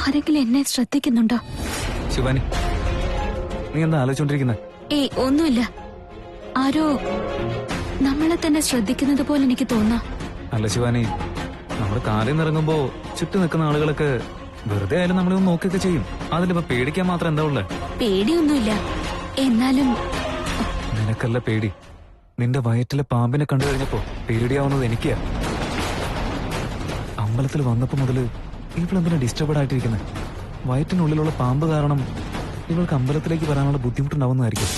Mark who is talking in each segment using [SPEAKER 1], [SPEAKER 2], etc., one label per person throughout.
[SPEAKER 1] ആരെങ്കിലും എന്നെ ശ്രദ്ധിക്കുന്നുണ്ടോ?
[SPEAKER 2] ശിവാനി, നീ എന്താ ആലോചിച്ചോണ്ടിരിക്കുന്നത്?
[SPEAKER 1] ഏയ്, ഒന്നുമില്ല. ആരോ നമ്മളെ തന്നെ ശ്രദ്ധിക്കുന്നത് പോലെ എനിക്ക് തോന്നാ.
[SPEAKER 2] അല്ല ശിവാനി, നമ്മുടെ കാലിൽ നിന്നിറങ്ങുമ്പോ ചുറ്റും നിൽക്കുന്ന ആളുകളൊക്കെ വെറുതെ ആയാലും നമ്മളൊന്ന് നോക്കുകയൊക്കെ ചെയ്യും. അതിലിപ്പോ പേടിക്കാൻ മാത്രം എന്താ ഉള്ളേ?
[SPEAKER 1] പേടിയൊന്നുമില്ല. എന്നാലും
[SPEAKER 2] നിനക്കല്ല പേടി, നിന്റെ വയറ്റിലെ പാമ്പിനെ കണ്ടു കഴിഞ്ഞപ്പോ പേടിയാവുന്നത് എനിക്കാ. അമ്പലത്തിൽ വന്നപ്പോ മുതല് ഇവളെന്തിനാ ഡിസ്റ്റർബഡ് ആയിട്ടിരിക്കുന്നത്? വയറ്റിനുള്ളിലുള്ള പാമ്പ് കാരണം ഇവൾക്ക് അമ്പലത്തിലേക്ക് വരാനുള്ള ബുദ്ധിമുട്ടുണ്ടാവുന്നതായിരിക്കും.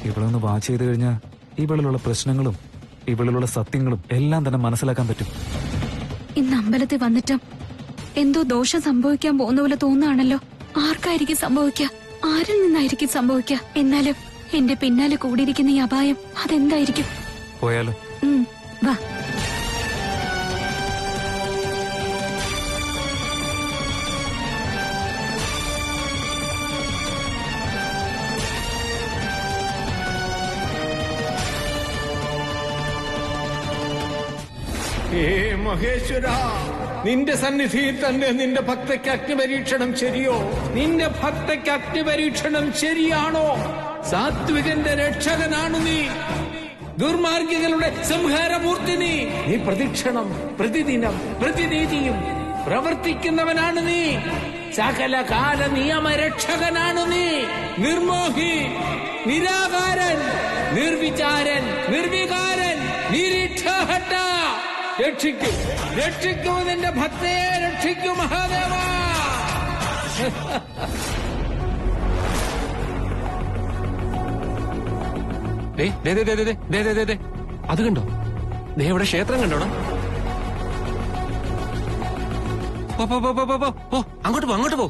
[SPEAKER 2] ഇവളൊന്ന് വാച്ച് ചെയ്ത് കഴിഞ്ഞാൽ ഇവളിലുള്ള പ്രശ്നങ്ങളും ഇവളിലുള്ള സത്യങ്ങളും എല്ലാം തന്നെ മനസ്സിലാക്കാൻ പറ്റും.
[SPEAKER 1] ഇന്ന് അമ്പലത്തിൽ വന്നിട്ടും എന്തോ ദോഷം സംഭവിക്കാൻ പോകുന്ന പോലെ തോന്നുകയാണല്ലോ. ആർക്കായിരിക്കും സംഭവിക്കുക? ആരിൽ നിന്നായിരിക്കും സംഭവിക്കുക? എന്നാലും എന്റെ പിന്നാലെ കൂടിയിരിക്കുന്ന ഈ അപായം അതെന്തായിരിക്കും?
[SPEAKER 2] പോയാലോ?
[SPEAKER 1] വാ.
[SPEAKER 3] ഹേ മഹേശ്വര, നിന്റെ സന്നിധിയിൽ തന്നെ നിന്റെ ഭക്തയ്ക്ക് അഗ്നിപരീക്ഷണം ശരിയോ? നിന്റെ ഭക്തയ്ക്ക് അഗ്നിപരീക്ഷണം ശരിയാണോ? സാത്വികന്റെ രക്ഷകനാണു നീ, ദുർമാർഗികളുടെ സംഹാരമൂർത്തി നീ. നീ പ്രതിക്ഷണം പ്രതിദിനം പ്രതിനീതിയും പ്രവർത്തിക്കുന്നവനാണ് നീ. സകലകാല നിയമരക്ഷകനാണു നീ. നിർമോഹി, നിരാകാരൻ, നിർവിചാരൻ, നിർവികാരൻ, നിരീക്ഷഹട്ട. രക്ഷിക്കൂ, രക്ഷിക്കൂ, നിന്റെ ഭക്തയെ രക്ഷിക്കൂ മഹാദേവ.
[SPEAKER 4] അത് കണ്ടോ? ദേ ഇവിടെ ക്ഷേത്രം കണ്ടോണം. അങ്ങോട്ട് പോ, അങ്ങോട്ട് പോ.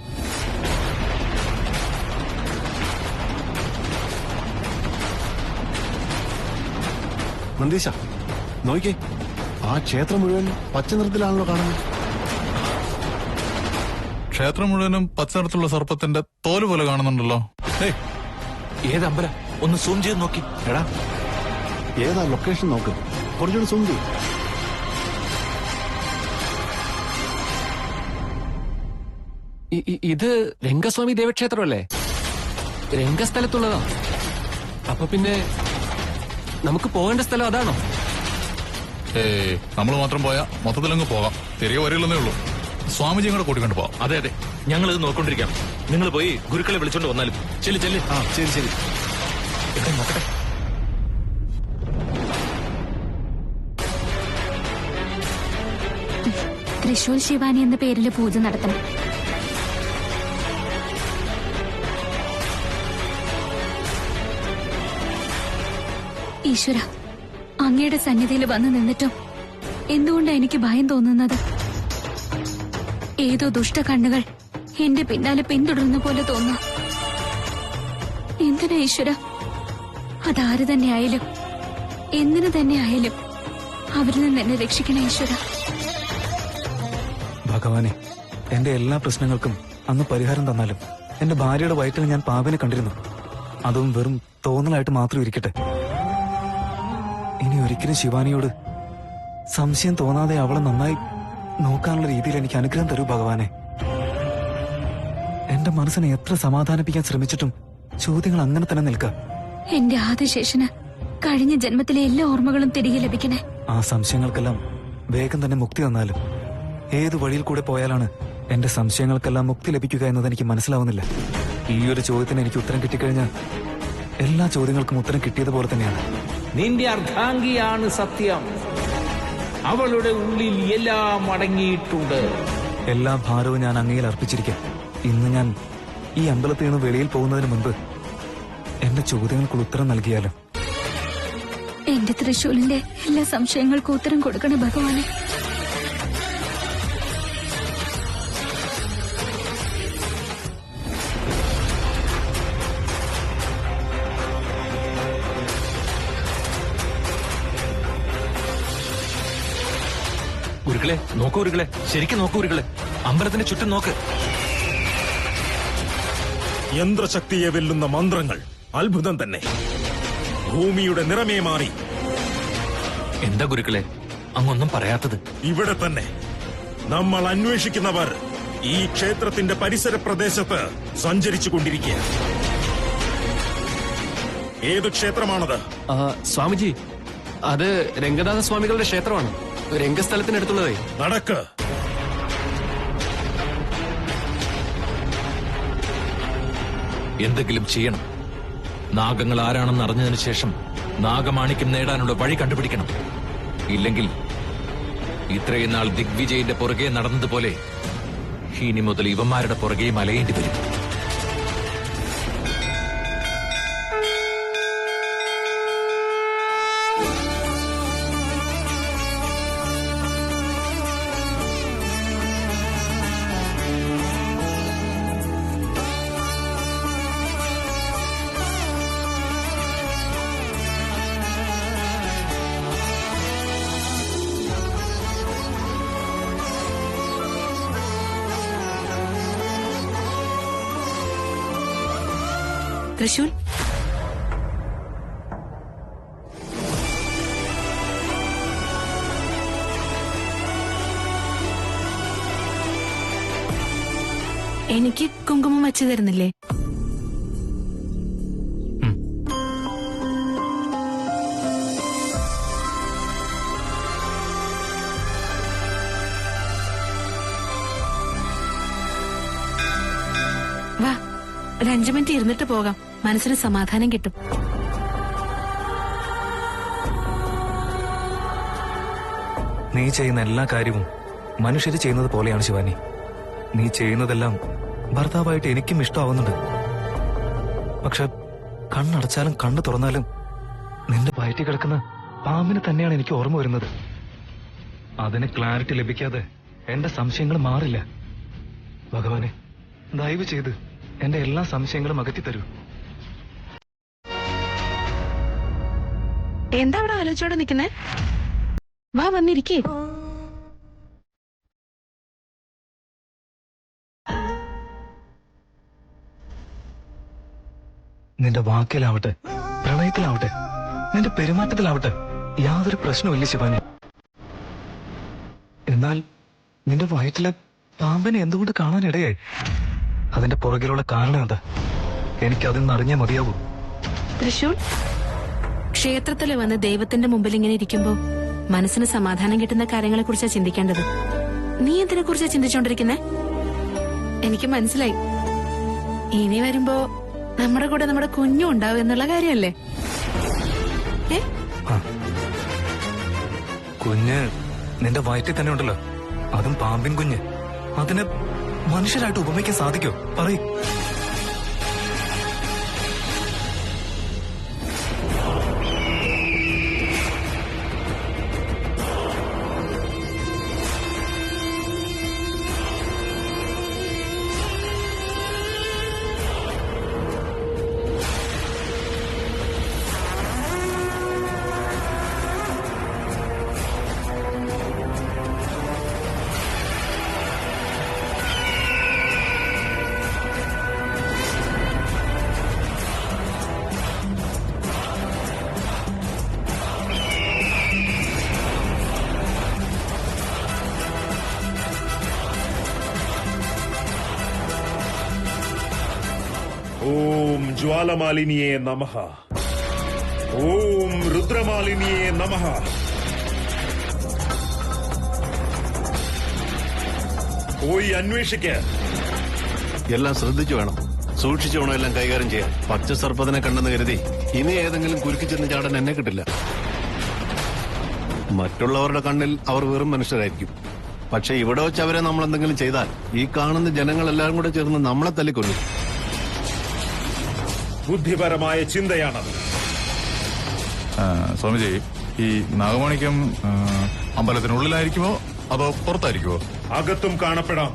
[SPEAKER 5] നന്ദീശ, നോക്കിക്കേ, ആ ക്ഷേത്രം മുഴുവൻ പച്ച നിറത്തിലാണല്ലോ കാണുന്നത്.
[SPEAKER 6] ക്ഷേത്രം മുഴുവനും പച്ച നിറത്തിലുള്ള സർപ്പത്തിന്റെ തോല് പോലെ കാണുന്നുണ്ടല്ലോ.
[SPEAKER 4] ഏതമ്പലം? ഒന്ന് സൂം ചെയ്ത് നോക്കി.
[SPEAKER 5] എടാ, ഏതാ ലൊക്കേഷൻ നോക്ക്, കുറച്ചുകൂടി സൂം ചെയ്യും.
[SPEAKER 4] ഇത് രംഗസ്വാമി ദേവക്ഷേത്രമല്ലേ? രംഗസ്ഥലത്തുള്ളതാ. അപ്പൊ പിന്നെ നമുക്ക് പോകേണ്ട സ്ഥലം അതാണോ?
[SPEAKER 6] നമ്മൾ മാത്രം പോയാ മൊത്തത്തിലങ്ങ് പോകാം. തിരികെ വരില്ലെന്നേ ഉള്ളൂ. സ്വാമിജിയും കൂടെ കൂട്ടിക്കൊണ്ട് പോവാം.
[SPEAKER 7] അതെ അതെ, ഞങ്ങളിത് നോക്കൊണ്ടിരിക്കാം. നിങ്ങൾ പോയി ഗുരുക്കളെ വിളിച്ചോണ്ട് വന്നാലും. ചെല്ലു ചെല്ലു.
[SPEAKER 5] ആ ശരി ശരി.
[SPEAKER 7] ഇവിടെ നോക്കട്ടെ.
[SPEAKER 1] തൃശൂൽ ശിവാനി എന്ന പേരില് പൂജ നടത്തണം. ഈശ്വര, അങ്ങയുടെ സന്നിധിയിൽ വന്നു നിന്നിട്ടും എന്തുകൊണ്ടാ എനിക്ക് ഭയം തോന്നുന്നത്? ഏതോ ദുഷ്ട കണ്ണുകൾ എന്റെ പിന്നാലെ പിന്തുടരുന്ന പോലെ തോന്നാ. എന്തിനാ ഈശ്വര? അതാര് തന്നെ ആയാലും എന്തിനു തന്നെ ആയാലും അവരിൽ നിന്ന് എന്നെ രക്ഷിക്കണേ ഈശ്വര.
[SPEAKER 2] ഭഗവാനെ, എന്റെ എല്ലാ പ്രശ്നങ്ങൾക്കും അന്ന് പരിഹാരം തന്നാലും എന്റെ ഭാര്യയുടെ വയറ്റിൽ ഞാൻ പാമ്പിനെ കണ്ടിരുന്നു. അതും വെറും തോന്നലായിട്ട് മാത്രം ഇരിക്കട്ടെ. ഇനി ഒരിക്കലും ശിവാനിയോട് സംശയം തോന്നാതെ അവളെ നന്നായി നോക്കാനുള്ള രീതിയിൽ എനിക്ക് അനുഗ്രഹം തരൂ ഭഗവാനെ. എന്റെ മനസ്സിനെ എത്ര സമാധാനിപ്പിക്കാൻ ശ്രമിച്ചിട്ടും ചോദ്യങ്ങൾ അങ്ങനെ തന്നെ നിൽക്കാം.
[SPEAKER 1] എന്റെ ആദിശേഷന് കഴിഞ്ഞ ജന്മത്തിലെ എല്ലാ ഓർമ്മകളും തിരികെ ലഭിക്കണേ.
[SPEAKER 2] ആ സംശയങ്ങൾക്കെല്ലാം വേഗം തന്നെ മുക്തി തന്നാലും ഏതു വഴിയിൽ കൂടെ പോയാലാണ് എന്റെ സംശയങ്ങൾക്കെല്ലാം മുക്തി ലഭിക്കുക എന്നത് എനിക്ക് മനസ്സിലാവുന്നില്ല. ഈ ഒരു ചോദ്യത്തിന് എനിക്ക് ഉത്തരം കിട്ടിക്കഴിഞ്ഞാൽ എല്ലാ ചോദ്യങ്ങൾക്കും ഉത്തരം കിട്ടിയതുപോലെ തന്നെയാണ്.
[SPEAKER 3] നിന്റെ അർദ്ധാംഗിയാണ് സത്യം. അവളുടെ ഉള്ളിൽ എല്ലാം അടങ്ങിയിട്ടുണ്ട്.
[SPEAKER 2] എല്ലാ ഭാരവും ഞാൻ അങ്ങയിൽ അർപ്പിച്ചിരിക്കാം. ഇന്ന് ഞാൻ ഈ അമ്പലത്തിൽ നിന്ന് വെളിയിൽ പോകുന്നതിന് മുൻപ് എന്റെ ചോദ്യങ്ങൾക്കുള്ള ഉത്തരം നൽകിയാലും.
[SPEAKER 1] എന്റെ തൃശൂലിന്റെ എല്ലാ സംശയങ്ങൾക്കും ഉത്തരം കൊടുക്കണേ ഭഗവാനെ.
[SPEAKER 7] ഗുരുക്കളെ നോക്കൂ, ഗുരുക്കളെ ശരിക്കും നോക്കൂ, ഗുരുക്കളെ അമ്പലത്തിന്റെ ചുറ്റും നോക്ക്.
[SPEAKER 8] യന്ത്രശക്തിയെ വെല്ലുന്ന മന്ത്രങ്ങൾ അത്ഭുതം തന്നെ. ഭൂമിയുടെ നിറമേ മാറി.
[SPEAKER 7] എന്താ ഗുരുക്കളെ അങ്ങൊന്നും പറയാത്തത്?
[SPEAKER 8] ഇവിടെ തന്നെ നമ്മൾ അന്വേഷിക്കുന്നവർ ഈ ക്ഷേത്രത്തിന്റെ പരിസര പ്രദേശത്ത് സഞ്ചരിച്ചു കൊണ്ടിരിക്കുക. ഏത് ക്ഷേത്രമാണത്?
[SPEAKER 9] സ്വാമിജി, അത് രംഗനാഥ സ്വാമികളുടെ ക്ഷേത്രമാണ്. രംഗസ്ഥലത്തിനടുത്തുള്ളതേ.
[SPEAKER 8] നടക്ക്.
[SPEAKER 7] എന്തെങ്കിലും ചെയ്യണം. നാഗങ്ങൾ ആരാണെന്ന് അറിഞ്ഞതിന് ശേഷം നാഗമാണിക്യം നേടാനുള്ള വഴി കണ്ടുപിടിക്കണം. ഇല്ലെങ്കിൽ ഇത്രയും നാൾ ദിഗ്വിജയന്റെ പുറകെ നടന്നതുപോലെ ഇനി മുതൽ ഇവന്മാരുടെ പുറകെയും അലയേണ്ടി വരും.
[SPEAKER 1] തൃശൂൽ, എനിക്ക് കുങ്കുമം വച്ചു തരുന്നില്ലേ? വാ, ഒരു 5 മിനിറ്റ് ഇരുന്നിട്ട് പോകാം. മനസ്സിന് സമാധാനം കിട്ടും.
[SPEAKER 2] നീ ചെയ്യുന്ന എല്ലാ കാര്യവും മനുഷ്യര് ചെയ്യുന്നത് പോലെയാണ് ശിവാനി. നീ ചെയ്യുന്നതെല്ലാം ഭർത്താവായിട്ട് എനിക്കും ഇഷ്ടമാവുന്നുണ്ട്. പക്ഷെ കണ്ണടച്ചാലും കണ്ണു തുറന്നാലും നിന്റെ വയറ്റിൽ കിടക്കുന്ന പാമ്പിന് തന്നെയാണ് എനിക്ക് ഓർമ്മ വരുന്നത്. അതിന് ക്ലാരിറ്റി ലഭിക്കാതെ എന്റെ സംശയങ്ങൾ മാറില്ല. ഭഗവാനെ, ദയവ് ചെയ്ത് എന്റെ എല്ലാ സംശയങ്ങളും അകറ്റി തരൂ.
[SPEAKER 1] എന്താ അവിടെ ആലോചിച്ചോടെ നിൽക്കുന്നേ? വാ, വന്നിരിക്കേ.
[SPEAKER 2] നിന്റെ വാക്കിലാവട്ടെ, പ്രണയത്തിലാവട്ടെ, നിന്റെ പെരുമാറ്റത്തിലാവട്ടെ യാതൊരു പ്രശ്നവുമില്ല ശിവാനി. എന്നാൽ നിന്റെ വയറ്റിലെ പാമ്പിനെ എന്തുകൊണ്ട് കാണാനിടയായി? അതിന്റെ പുറകിലുള്ള കാരണം എന്താ? എനിക്കതിൽ നിന്ന് അറിഞ്ഞേ മതിയാവൂ.
[SPEAKER 1] തൃശൂർ, ക്ഷേത്രത്തിൽ വന്ന് ദൈവത്തിന്റെ മുമ്പിൽ ഇങ്ങനെ ഇരിക്കുമ്പോ മനസ്സിന് സമാധാനം കിട്ടുന്ന കാര്യങ്ങളെ കുറിച്ചാണ് ചിന്തിക്കേണ്ടത്. നീ എന്തിനെ കുറിച്ചാ ചിന്തിച്ചോണ്ടിരിക്കുന്നേ? എനിക്ക് മനസ്സിലായി. ഇനി വരുമ്പോ നമ്മുടെ കൂടെ നമ്മുടെ കുഞ്ഞും ഉണ്ടാവും എന്നുള്ള കാര്യമല്ലേ?
[SPEAKER 2] കുഞ്ഞ് നിന്റെ വയറ്റിൽ തന്നെ ഉണ്ടല്ലോ, അതും പാമ്പിൻ കുഞ്ഞ്. അതിനെ മനുഷ്യരായിട്ട് ഉപമിക്കാൻ സാധിക്കോ? പറയ്.
[SPEAKER 8] ഓം ജ്വാലമാലിനിയേ നമഃ. ഓം രുദ്രമാലിനിയേ നമഃ. പോയി അന്വേഷിക്ക.
[SPEAKER 5] എല്ലാം ശ്രദ്ധിച്ചു വേണം, സൂക്ഷിച്ചു വേണം എല്ലാം കൈകാര്യം ചെയ്യാൻ. പച്ച സർപ്പത്തിനെ കണ്ടെന്ന് കരുതി ഇനി ഏതെങ്കിലും കുരുക്കി ചെന്ന് ചാടാൻ എന്നെ കിട്ടില്ല. മറ്റുള്ളവരുടെ കണ്ണിൽ അവർ വെറും മനുഷ്യരായിരിക്കും. പക്ഷെ ഇവിടെ വെച്ച് അവരെ നമ്മൾ എന്തെങ്കിലും ചെയ്താൽ ഈ കാണുന്ന ജനങ്ങളെല്ലാം കൂടെ ചേർന്ന് നമ്മളെ തല്ലിക്കൊല്ലും.
[SPEAKER 8] ബുദ്ധിപരമായ ചിന്തയാണത്.
[SPEAKER 6] സ്വാമിജി, ഈ നാഗമാണിക്യം അമ്പലത്തിനുള്ളിലായിരിക്കുമോ അതോ പുറത്തായിരിക്കുമോ?
[SPEAKER 8] അകത്തും കാണപ്പെടാം,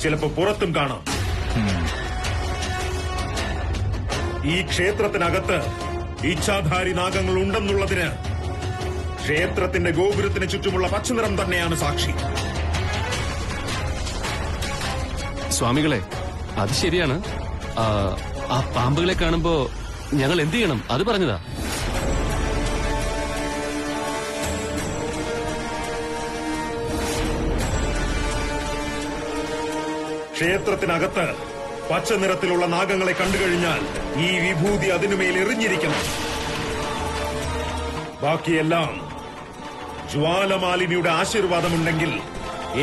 [SPEAKER 8] ചിലപ്പോ പുറത്തും കാണാം. ഈ ക്ഷേത്രത്തിനകത്ത് ഇച്ഛാധാരി നാഗങ്ങൾ ഉണ്ടെന്നുള്ളതിന് ക്ഷേത്രത്തിന്റെ ഗോപുരത്തിന് ചുറ്റുമുള്ള പച്ചനിറം തന്നെയാണ് സാക്ഷി.
[SPEAKER 9] സ്വാമികളെ, അത് ശരിയാണ്. ആ പാമ്പുകളെ കാണുമ്പോ ഞങ്ങൾ എന്ത് ചെയ്യണം അത് പറഞ്ഞതാ.
[SPEAKER 8] ക്ഷേത്രത്തിനകത്ത് പച്ച നിറത്തിലുള്ള നാഗങ്ങളെ കണ്ടുകഴിഞ്ഞാൽ ഈ വിഭൂതി അതിനുമേൽ എറിഞ്ഞിരിക്കണം. ബാക്കിയെല്ലാം ജ്വാലമാലിനിയുടെ ആശീർവാദമുണ്ടെങ്കിൽ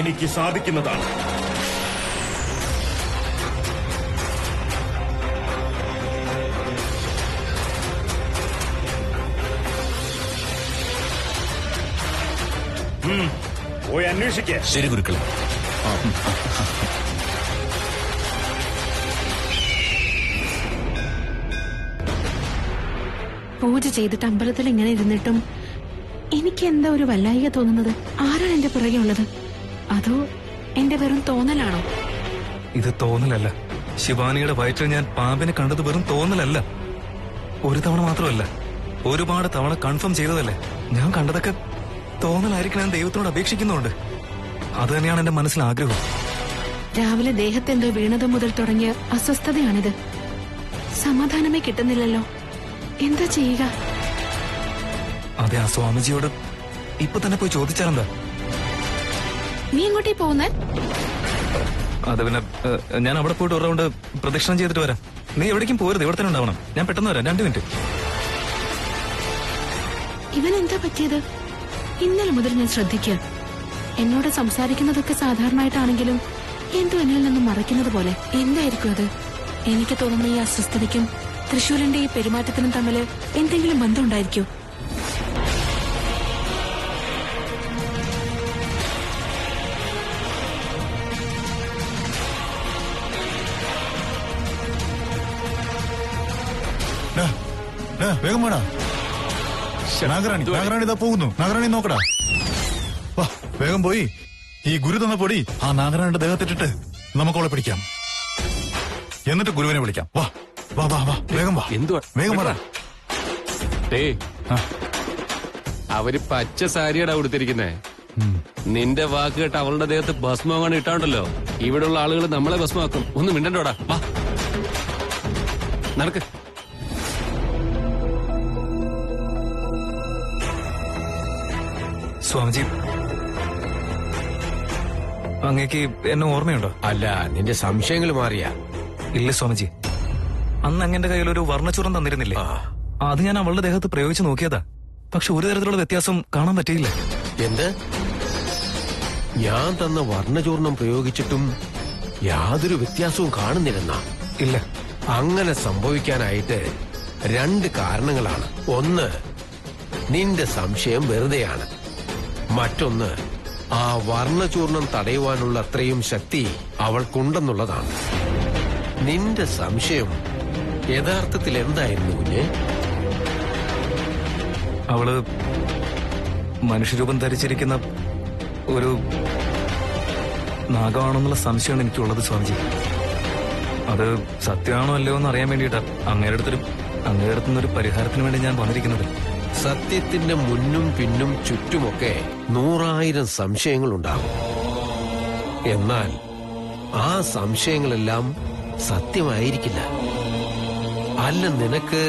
[SPEAKER 8] എനിക്ക് സാധിക്കുന്നതാണ്. പോയി അന്വേഷിക്ക.
[SPEAKER 4] ശരി ഗുരുക്കളെ.
[SPEAKER 10] പൂജ ചെയ്തിട്ട് അമ്പലത്തിൽ ഇങ്ങനെ ഇരുന്നിട്ടും എനിക്ക് എന്താ ഒരു വല്ലായിക തോന്നുന്നത്? ആരാണ് എന്റെ പുറകെ ഉള്ളത്? അതോ എന്റെ വെറും തോന്നലാണോ?
[SPEAKER 2] ഇത് തോന്നലല്ല. ശിവാനിയുടെ വയറ്റിൽ ഞാൻ പാമ്പിനെ കണ്ടത് വെറും തോന്നലല്ല. ഒരു തവണ മാത്രമല്ല, ഒരുപാട് തവണ കൺഫേം ചെയ്തതല്ലേ. ഞാൻ കണ്ടതൊക്കെ തോന്നലായിരിക്കണം ദൈവത്തിനോട് അപേക്ഷിക്കുന്നുണ്ട്. അത് തന്നെയാണ് എന്റെ മനസ്സിൽ ആഗ്രഹം.
[SPEAKER 10] രാവിലെ ദേഹത്തെന്തോ വീണത് മുതൽ തുടങ്ങിയ അസ്വസ്ഥതയാണിത്. സമാധാനമേ കിട്ടുന്നില്ലല്ലോ. എന്താ ചെയ്യുക?
[SPEAKER 2] അതെ, ആ സ്വാമിജിയോട് ഇപ്പൊ തന്നെ പോയി ചോദിച്ചാലെന്താ?
[SPEAKER 10] നീ എങ്ങോട്ടേ പോകുന്നേ?
[SPEAKER 2] അത് പിന്നെ ഞാൻ അവിടെ പോയിട്ട് ഒരു റൗണ്ട് പ്രദക്ഷിണം ചെയ്തിട്ട് വരാം. നീ എവിടേക്കും പോരുത്, ഇവിടെ തന്നെ ഉണ്ടാവണം. ഞാൻ പെട്ടെന്ന് വരാം, 2 മിനിറ്റ്.
[SPEAKER 10] ഇവൻ എന്താ പറ്റിയത്? ഇന്നലെ മുതൽ ഞാൻ ശ്രദ്ധിക്കുക. എന്നോട് സംസാരിക്കുന്നതൊക്കെ സാധാരണയായിട്ടാണെങ്കിലും എന്തോ എന്നിൽ നിന്നും മറയ്ക്കുന്നത് പോലെ. എന്തായിരിക്കും അത്? എനിക്ക് തോന്നുന്ന ഈ അസ്വസ്ഥതയ്ക്കും തൃശ്ശൂരിന്റെ ഈ പെരുമാറ്റത്തിനും തമ്മിൽ എന്തെങ്കിലും ബന്ധം ഉണ്ടായിരിക്കോ?
[SPEAKER 6] വേഗം വേണ. നാഗറാണി ഇതാ പോകുന്നു. നാഗറാണി നോക്കടാ. വാ, വേഗം പോയി ഈ ഗുരു തന്ന പൊടി ആ നാഗറാണിയുടെ ദേഹത്തിട്ടിട്ട് നമുക്കവളെ പിടിക്കാം. എന്നിട്ട് ഗുരുവിനെ വിളിക്കാം. വാ വാ വാ വാ, വേഗം വാ.
[SPEAKER 9] എന്തുവാ?
[SPEAKER 6] വേഗം പറ.
[SPEAKER 9] അവര് പച്ച സാരിയാടാ കൊടുത്തിരിക്കുന്നേ. നിന്റെ വാക്ക് കേട്ട് അവളുടെ ദേഹത്ത് ഭസ്മമാണ് ഇട്ടാണ്ടല്ലോ. ഇവിടെയുള്ള ആളുകൾ നമ്മളെ ഭസ്മാക്കും. ഒന്ന് മിണ്ടണ്ടോടാ. വാ, നടക്ക്.
[SPEAKER 2] സ്വാമിജി, അങ്ങേക്ക് എന്നെ ഓർമ്മയുണ്ടോ?
[SPEAKER 3] അല്ല, നിന്റെ സംശയങ്ങൾ മാറിയ?
[SPEAKER 2] ഇല്ല സ്വാമിജി, അന്ന് അങ്ങന്റെ കയ്യിൽ ഒരു വർണ്ണചൂർണം തന്നിരുന്നില്ലേ? അത് ഞാൻ അവളുടെ ദേഹത്ത് പ്രയോഗിച്ചു നോക്കിയതാ. പക്ഷെ ഒരു തരത്തിലുള്ള വ്യത്യാസം കാണാൻ പറ്റിയില്ല.
[SPEAKER 3] എന്ത്? ഞാൻ തന്ന വർണ്ണചൂർണം പ്രയോഗിച്ചിട്ടും യാതൊരു വ്യത്യാസവും കാണുന്നില്ലെന്ന?
[SPEAKER 2] ഇല്ല.
[SPEAKER 3] അങ്ങനെ സംഭവിക്കാനായിട്ട് 2 കാരണങ്ങളാണ്. ഒന്ന്, നിന്റെ സംശയം വെറുതെയാണ്. മറ്റൊന്ന്, ആ വർണ്ണചൂർണം തടയുവാനുള്ള അത്രയും ശക്തി അവൾക്കുണ്ടെന്നുള്ളതാണ്. നിന്റെ സംശയം യഥാർത്ഥത്തിൽ എന്തായിരുന്നു കുഞ്ഞ്?
[SPEAKER 2] അവള് മനുഷ്യരൂപം ധരിച്ചിരിക്കുന്ന ഒരു നാഗമാണെന്നുള്ള സംശയമാണ് എനിക്കുള്ളത് സ്വാമിജി. അത് സത്യമാണോ അല്ലയോ എന്ന് അറിയാൻ വേണ്ടിയിട്ടാ അങ്ങേടത്തുനിന്നൊരു പരിഹാരത്തിന് വേണ്ടി ഞാൻ വന്നിരിക്കുന്നത്.
[SPEAKER 3] സത്യത്തിന്റെ മുന്നും പിന്നും ചുറ്റുമൊക്കെ 100,000 സംശയങ്ങളുണ്ടാകും. എന്നാൽ ആ സംശയങ്ങളെല്ലാം സത്യമായിരിക്കില്ല. അല്ല, നിനക്ക്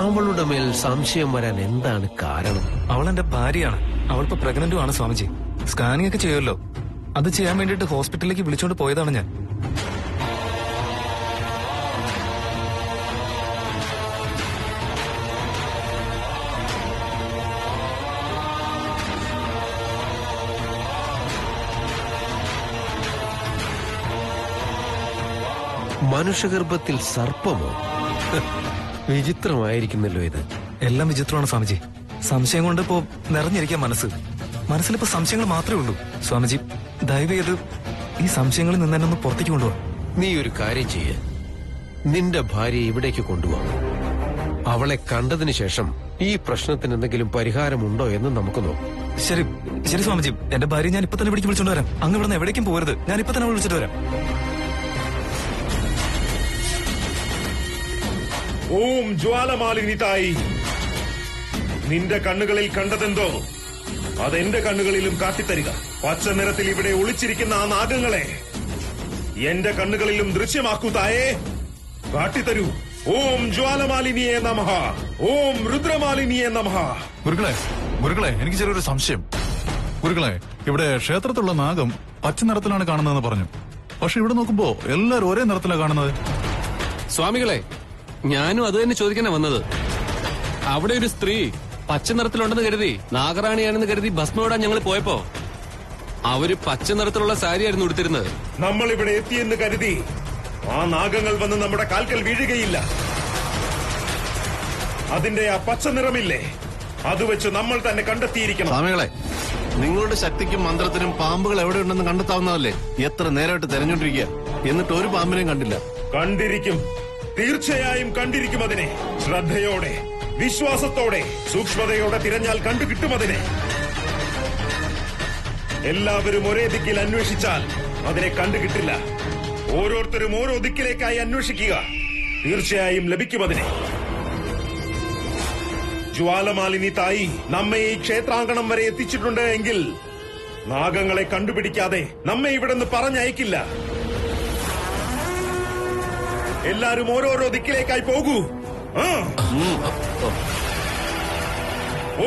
[SPEAKER 3] അവളുടെ മേൽ സംശയം വരാൻ എന്താണ് കാരണം?
[SPEAKER 2] അവൾ എന്റെ ഭാര്യയാണ്. അവളിപ്പോ പ്രഗ്നന്റും ആണ് സ്വാമിജി. സ്കാനിംഗ് ഒക്കെ ചെയ്യുമല്ലോ. അത് ചെയ്യാൻ വേണ്ടിയിട്ട് ഹോസ്പിറ്റലിലേക്ക് വിളിച്ചോണ്ട് പോയതാണ് ഞാൻ.
[SPEAKER 3] മനുഷ്യഗർഭത്തിൽ സർപ്പമോ? വിചിത്രമായിരിക്കുന്നല്ലോ ഇത്.
[SPEAKER 2] എല്ലാം വിചിത്രമാണ് സ്വാമിജി. സംശയം കൊണ്ട് ഇപ്പോ നിറഞ്ഞിരിക്കാൻ മനസ്സിലിപ്പോ സംശയങ്ങൾ മാത്രമേ ഉള്ളൂ. സ്വാമിജി, ദയവ് ചെയ്ത് ഈ സംശയങ്ങളിൽ നിന്ന് തന്നെ ഒന്ന് പുറത്തേക്ക് കൊണ്ടുപോവാ.
[SPEAKER 3] നീ ഒരു കാര്യം ചെയ്യ, നിന്റെ ഭാര്യയെ ഇവിടേക്ക് കൊണ്ടുപോകാം. അവളെ കണ്ടതിന് ശേഷം ഈ പ്രശ്നത്തിന് എന്തെങ്കിലും പരിഹാരമുണ്ടോ എന്ന് നമുക്ക് നോക്കാം.
[SPEAKER 2] ശരി ശരി സ്വാമിജി, എന്റെ ഭാര്യ ഞാൻ ഇപ്പൊ തന്നെ ഇവിടേക്ക് വിളിച്ചോണ്ട് വരാം. അങ്ങ് ഇവിടെ നിന്ന് എവിടേക്കും പോകരുത്. ഞാൻ ഇപ്പൊ തന്നെ വിളിച്ചിട്ട് വരാം.
[SPEAKER 8] ഓം ജ്വാലമാലിനി തായി, നിന്റെ കണ്ണുകളിൽ കണ്ടതെന്തോ അതെന്റെ കണ്ണുകളിലും കാട്ടിത്തരിക. പച്ച നിറത്തിൽ ഇവിടെ ഒളിച്ചിരിക്കുന്ന ആ നാഗങ്ങളെ എന്റെ കണ്ണുകളിലും ദൃശ്യമാക്കൂ തായേ. കാട്ടിത്തരൂ. ഓം ജ്വാലമാലിനിയെ നമഃ, ഓം രുദ്രമാലിനിയെ നമഃ.
[SPEAKER 6] ഗുരുക്കളെ, എനിക്ക് ചെറിയൊരു സംശയം. ഗുരുക്കളെ, ഇവിടെ ക്ഷേത്രത്തിലുള്ള നാഗം പച്ച നിറത്തിലാണ് കാണുന്നതെന്ന് പറഞ്ഞു. പക്ഷെ ഇവിടെ നോക്കുമ്പോ എല്ലാരും ഒരേ നിറത്തിലാണ് കാണുന്നത്.
[SPEAKER 9] സ്വാമികളെ, ഞാനും അത് തന്നെ ചോദിക്കാനാ വന്നത്. അവിടെ ഒരു സ്ത്രീ പച്ച നിറത്തിലുണ്ടെന്ന് കരുതി, നാഗറാണിയാണെന്ന് കരുതി ഭസ്മോടാൻ ഞങ്ങൾ പോയപ്പോ അവര് പച്ച നിറത്തിലുള്ള സാരിയായിരുന്നു ഉടുത്തിരുന്നത്.
[SPEAKER 8] നമ്മൾ ഇവിടെ എത്തിയെന്ന് കരുതി ആ നാഗങ്ങൾ വന്ന് നമ്മുടെ കാൽക്കൽ വീഴുകയില്ല. അതിന്റെ ആ പച്ച നിറമില്ലേ, അത് വെച്ച് നമ്മൾ തന്നെ കണ്ടെത്തിയിരിക്കണം.
[SPEAKER 5] സ്വാമികളെ, നിങ്ങളുടെ ശക്തിക്കും മന്ത്രത്തിനും പാമ്പുകൾ എവിടെയുണ്ടെന്ന് കണ്ടെത്താവുന്നതല്ലേ? എത്ര നേരമായിട്ട് തെരഞ്ഞോണ്ടിരിക്കുക, എന്നിട്ട് ഒരു പാമ്പിനെയും കണ്ടില്ല.
[SPEAKER 8] കണ്ടിരിക്കും, തീർച്ചയായും കണ്ടിരിക്കും. അതിനെ ശ്രദ്ധയോടെ, വിശ്വാസത്തോടെ, സൂക്ഷ്മതയോടെ തിരഞ്ഞാൽ കണ്ടുകിട്ടും അതിനെ. എല്ലാവരും ഒരേ ദിക്കിൽ അന്വേഷിച്ചാൽ അതിനെ കണ്ടുകിട്ടില്ല. ഓരോരുത്തരും ഓരോ ദിക്കിലേക്കായി അന്വേഷിക്കുക, തീർച്ചയായും ലഭിക്കും അതിനെ. ജ്വാലമാലിനി തായി നമ്മെ ഈ ക്ഷേത്രാങ്കണം വരെ എത്തിച്ചിട്ടുണ്ട് എങ്കിൽ നാഗങ്ങളെ കണ്ടുപിടിക്കാതെ നമ്മെ ഇവിടെ നിന്ന് പറഞ്ഞയക്കില്ല. എല്ലാരും ഓരോരോ ദിക്കിലേക്കായി പോകൂ.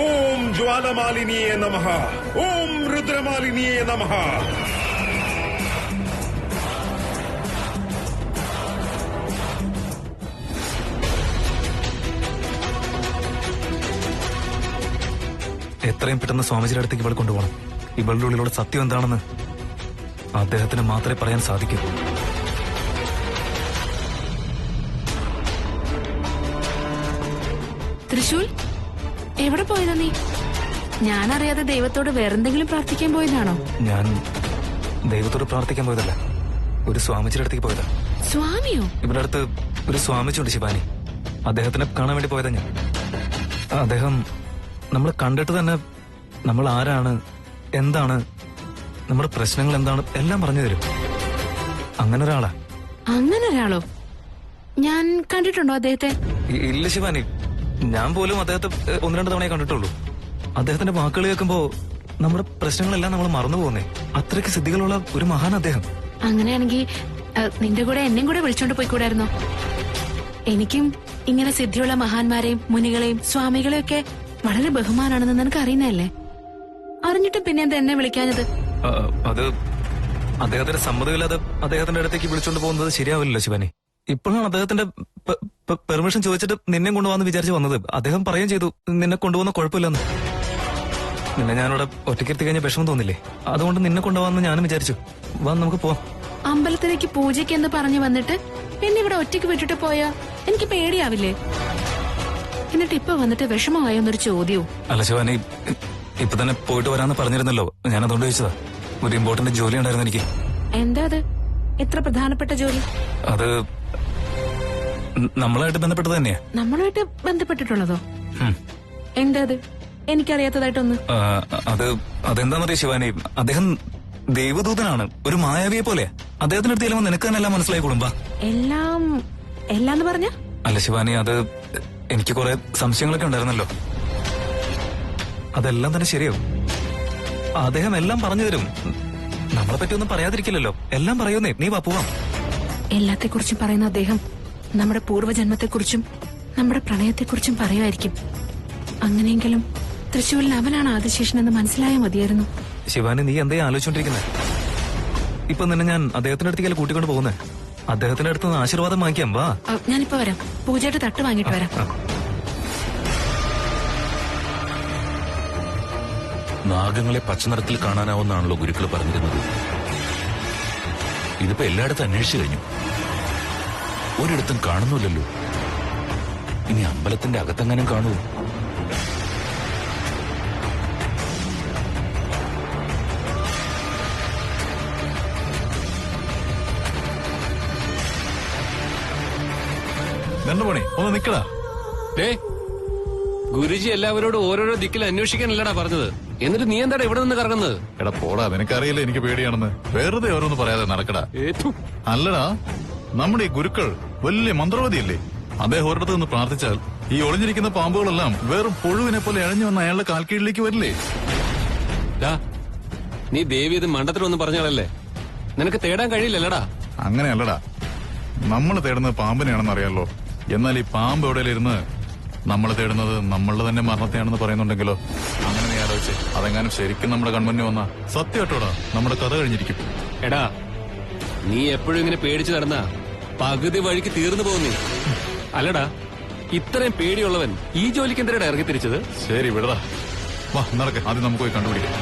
[SPEAKER 8] ഓം ജ്വാലമാലിനിയേ നമഃ, ഓം രുദ്രമാലിനിയേ നമഃ.
[SPEAKER 2] എത്രയും പെട്ടെന്ന് സ്വാമിജിയുടെ അടുത്തേക്ക് ഇവൾ കൊണ്ടുപോകണം. ഇവളുടെ ഉള്ളിലൂടെ സത്യം എന്താണെന്ന് അദ്ദേഹത്തിന് മാത്രമേ പറയാൻ സാധിക്കൂ.
[SPEAKER 10] തൃശൂൽ, എവിടെ പോയതാ നീ? ഞാനറിയാതെ ദൈവത്തോട് വേറെന്തെങ്കിലും പ്രാർത്ഥിക്കാൻ പോയതാണോ?
[SPEAKER 2] ഞാൻ ദൈവത്തോട് പ്രാർത്ഥിക്കാൻ പോയതല്ല, ഒരു സ്വാമിജിയുടെ അടുത്തേക്ക് പോയതാ.
[SPEAKER 10] സ്വാമിയോ?
[SPEAKER 2] ഇവിടെ അടുത്ത് ഒരു സ്വാമിജിയുണ്ട്, ശിവാനി. അദ്ദേഹത്തിനെ കാണാൻ വേണ്ടി പോയതാ ഞാൻ. അദ്ദേഹം നമ്മൾ കണ്ടിട്ട് തന്നെ നമ്മൾ ആരാണ്, എന്താണ്, നമ്മുടെ പ്രശ്നങ്ങൾ എന്താണ് എല്ലാം പറഞ്ഞു തരും. അങ്ങനെ ഒരാളാ.
[SPEAKER 10] അങ്ങനെ ഒരാളോ? ഞാൻ കണ്ടിട്ടുണ്ടോ അദ്ദേഹത്തെ?
[SPEAKER 2] ഇല്ല ശിവാനി, ഞാൻ പോലും അദ്ദേഹത്തെ 1-2 തവണയെ കണ്ടിട്ടുള്ളൂ. അദ്ദേഹത്തിന്റെ വാക്കുകൾ കേൾക്കുമ്പോ നമ്മുടെ പ്രശ്നങ്ങളെല്ലാം നമ്മൾ മറന്നു പോകുന്നേ. അത്രയ്ക്ക് സിദ്ധികളുള്ള ഒരു മഹാൻ അദ്ദേഹം.
[SPEAKER 10] അങ്ങനെയാണെങ്കിൽ നിന്റെ കൂടെ എന്നെയും കൂടെ വിളിച്ചോണ്ട് പോയിക്കൂടായിരുന്നോ? എനിക്കും ഇങ്ങനെ സിദ്ധിയുള്ള മഹാന്മാരെയും മുനികളെയും സ്വാമികളെയും ഒക്കെ വളരെ ബഹുമാനാണെന്ന് നിനക്ക് അറിയുന്നതല്ലേ? അറിഞ്ഞിട്ടും പിന്നെ എന്താ എന്നെ വിളിക്കാഞ്ഞത്?
[SPEAKER 2] അത് അദ്ദേഹത്തിന്റെ സമ്മതമില്ലാതെ അദ്ദേഹത്തിന്റെ അടുത്തേക്ക് വിളിച്ചോണ്ട് പോകുന്നത് ശരിയാവില്ലല്ലോ ശിവാനി. ഇപ്പോഴാണ് അദ്ദേഹത്തിന്റെ പെർമിഷൻ ചോദിച്ചിട്ട് നിന്നെ കൊണ്ടുപോകാന്ന് വിചാരിച്ച് വന്നത്. അദ്ദേഹം പറയുകയും ചെയ്തു നിന്നെ കൊണ്ടുപോകുന്ന കുഴപ്പമില്ലെന്ന്. നിന്നെ ഞാനിവിടെ ഒറ്റയ്ക്കെത്തി കഴിഞ്ഞ വിഷമം തോന്നില്ലേ, അതുകൊണ്ട് നിന്നെ കൊണ്ടുപോകാന്ന് ഞാനും വിചാരിച്ചു. വാ, നമുക്ക് പോവാം.
[SPEAKER 10] അമ്പലത്തിലേക്ക് പൂജയ്ക്ക് എന്ന് പറഞ്ഞു വന്നിട്ട് എന്നെ ഇവിടെ ഒറ്റയ്ക്ക് വിട്ടിട്ട് പോയാ എനിക്ക് പേടിയാവില്ലേ? എന്നിട്ട് ഇപ്പൊ വന്നിട്ട് വിഷമമായോന്നൊരു ചോദ്യവും.
[SPEAKER 2] അല്ല ശിവാനി, ഇപ്പൊ തന്നെ പോയിട്ട് വരാന്ന് പറഞ്ഞിരുന്നല്ലോ, ഞാൻ അതുകൊണ്ട് ചോദിച്ചതാ. ഒരു ഇമ്പോർട്ടന്റ് ജോലി ഉണ്ടായിരുന്നു എനിക്ക്.
[SPEAKER 10] എന്താ അത്? എത്ര പ്രധാനപ്പെട്ട ജോലി?
[SPEAKER 2] അത് നമ്മളായിട്ട് ബന്ധപ്പെട്ടത് തന്നെയാ.
[SPEAKER 10] നമ്മളുമായിട്ട് ബന്ധപ്പെട്ടിട്ടുള്ളതോ? എന്താ അത്? എനിക്കറിയാത്തതായിട്ടൊന്ന്.
[SPEAKER 2] അതെന്താന്നറിയ ശിവാനി, അദ്ദേഹം ദൈവദൂതനാണ്, ഒരു മായാവിയെ പോലെ. അദ്ദേഹത്തിന്റെ അടുത്ത് ചെല്ലുമ്പോൾ നിനക്ക് തന്നെ എല്ലാം മനസ്സിലായി കൂടുമ്പോ.
[SPEAKER 10] എല്ലാം പറഞ്ഞ?
[SPEAKER 2] അല്ല ശിവാനി, അത് എനിക്ക് കുറെ സംശയങ്ങളൊക്കെ ഉണ്ടായിരുന്നല്ലോ, അതെല്ലാം തന്നെ ശരിയാവും. അദ്ദേഹം എല്ലാം പറഞ്ഞു തരും. നമ്മളെ പറ്റി ഒന്നും പറയാതിരിക്കില്ലല്ലോ, എല്ലാം പറയുന്നേ. നീ വാ, പോവാം.
[SPEAKER 10] എല്ലാത്തെക്കുറിച്ചും പറയുന്ന അദ്ദേഹം നമ്മുടെ പൂർവ്വജന്മത്തെക്കുറിച്ചും നമ്മുടെ പ്രണയത്തെക്കുറിച്ചും പറയുമായിരിക്കും. അങ്ങനെയെങ്കിലും തൃശ്ശൂരിൽ അവനാണ് ആദിശേഷനെന്ന് മനസ്സിലായാൽ മതിയായിരുന്നു.
[SPEAKER 2] ശിവാനി, നീ എന്തേ ആലോചിച്ചോണ്ടിരിക്കുന്നേ? ഇപ്പൊ നിന്നെ ഞാൻ അദ്ദേഹത്തിന്റെ അടുത്തേക്കല്ല കൂട്ടിക്കൊണ്ട് പോകുന്നേ. അദ്ദേഹത്തിന്റെ അടുത്ത് ആശീർവാദം വാങ്ങിക്കാം. വാ,
[SPEAKER 10] ഞാനിപ്പോ വരാം. പൂജയുടെ തട്ട് വാങ്ങിട്ട് വരാം.
[SPEAKER 4] നാഗങ്ങളെ പച്ചനിറത്തിൽ കാണാനാവുന്നാണല്ലോ ഗുരുക്കൾ പറഞ്ഞിരുന്നത്. ഇതിപ്പോ എല്ലായിടത്തും അന്വേഷിച്ചു കഴിഞ്ഞു, ഒരിടത്തും കാണുന്നില്ലല്ലോ. ഇനി അമ്പലത്തിന്റെ അകത്തെങ്ങനും കാണുമോ?
[SPEAKER 6] പണി ഒന്ന് നിക്കടാ.
[SPEAKER 9] ഗുരുജി എല്ലാവരോടും ഓരോരോ ദിക്കിൽ അന്വേഷിക്കാനല്ലടാ പറഞ്ഞത്. എന്നിട്ട് നീ എന്താടാ ഇവിടെ നിന്ന് കറങ്ങുന്നത്?
[SPEAKER 6] എടാ പോടാ, നിനക്കറിയില്ല എനിക്ക് പേടിയാണെന്ന്. വെറുതെ ഓരോന്ന് പറയാതെ നടക്കടാ. അല്ലടാ, നമ്മുടെ ഈ ഗുരുക്കൾ വലിയ മന്ത്രവാദിയല്ലേ? അദ്ദേഹം ഒരിടത്ത് നിന്ന് പ്രാർത്ഥിച്ചാൽ ഈ ഒളിഞ്ഞിരിക്കുന്ന പാമ്പുകളെല്ലാം വെറും പുഴുവിനെ പോലെ അഴഞ്ഞു വന്ന അയാളുടെ കാൽക്കീഴിലേക്ക് വരില്ലേ?
[SPEAKER 9] നീ ദേവി ഇത് മണ്ടത്തിലൊന്നും പറഞ്ഞാലല്ലേ? നിനക്ക് തേടാൻ കഴിയില്ലല്ലടാ.
[SPEAKER 6] അങ്ങനെയല്ലടാ, നമ്മൾ തേടുന്നത് പാമ്പിനെയാണെന്ന് അറിയാലോ. എന്നാൽ ഈ പാമ്പ് എവിടെയിരുന്ന് നമ്മൾ തേടുന്നത് നമ്മളുടെ തന്നെ മരണത്തെയാണെന്ന് പറയുന്നുണ്ടെങ്കിലോ? അങ്ങനെ നീ ആലോചിച്ച് അതെങ്ങാനും ശരിക്കും നമ്മുടെ കൺമുന്നിൽ വന്ന സത്യമായിട്ടോടാ നമ്മുടെ കഥ കഴിഞ്ഞിരിക്കും.
[SPEAKER 9] എടാ, നീ എപ്പോഴും ഇങ്ങനെ പേടിച്ചു നടന്ന പകുതി വഴിക്ക് തീർന്നു പോകുന്നേ. അല്ലടാ, ഇത്രയും പേടിയുള്ളവൻ ഈ ജോലിക്ക് എന്തിനാ ഇറങ്ങി തിരിച്ചത്?
[SPEAKER 6] ശരി വിടടാ, വാ നടക്ക്, ആദ്യം നമുക്ക് പോയി കണ്ടുപിടിക്കാം.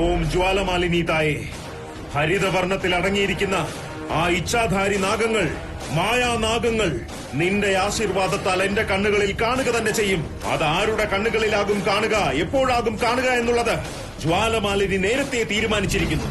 [SPEAKER 8] ഓം ജ്വാലമാലിനി തായേ, ഹരിതവർണ്ണത്തിൽ അടങ്ങിയിരിക്കുന്ന ആ ഇച്ഛാധാരി നാഗങ്ങൾ, മായാനാഗങ്ങൾ നിന്റെ ആശീർവാദത്താൽ എന്റെ കണ്ണുകളിൽ കാണുക തന്നെ ചെയ്യും. അത് ആരുടെ കണ്ണുകളിലാകും കാണുക, എപ്പോഴാകും കാണുക എന്നുള്ളത് ജ്വാലമാലിനി നേരത്തെ തീരുമാനിച്ചിരിക്കുന്നു.